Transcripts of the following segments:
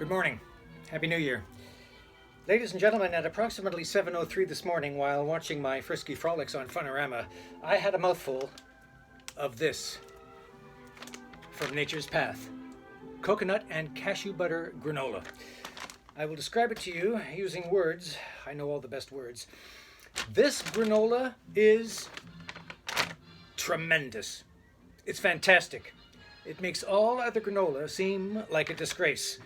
Good morning. Happy New Year. Ladies and gentlemen, at approximately 7:03 this morning, while watching my frisky frolics on Funorama, I had a mouthful of this from Nature's Path. Coconut and cashew butter granola. I will describe it to you using words. I know all the best words. This granola is tremendous. It's fantastic. It makes all other granola seem like a disgrace.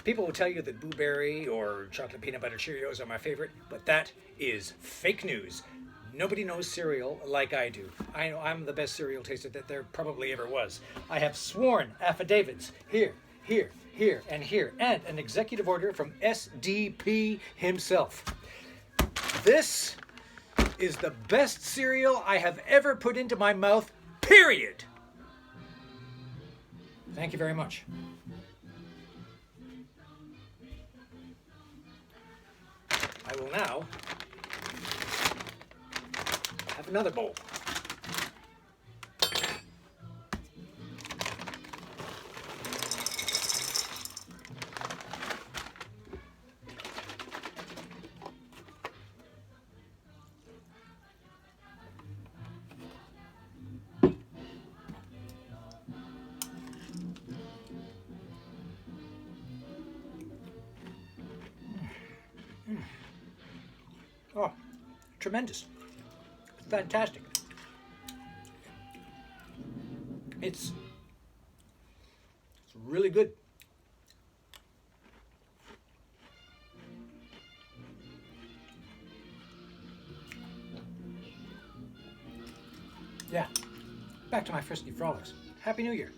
People will tell you that blueberry or chocolate peanut butter Cheerios are my favorite, but that is fake news. Nobody knows cereal like I do. I know I'm the best cereal taster that there probably ever was. I have sworn affidavits here, and here, and an executive order from SDP himself. This is the best cereal I have ever put into my mouth, period. Thank you very much. I will now have another bowl. Oh, tremendous. Fantastic. It's really good. Yeah, back to my frisky frolics. Happy New Year.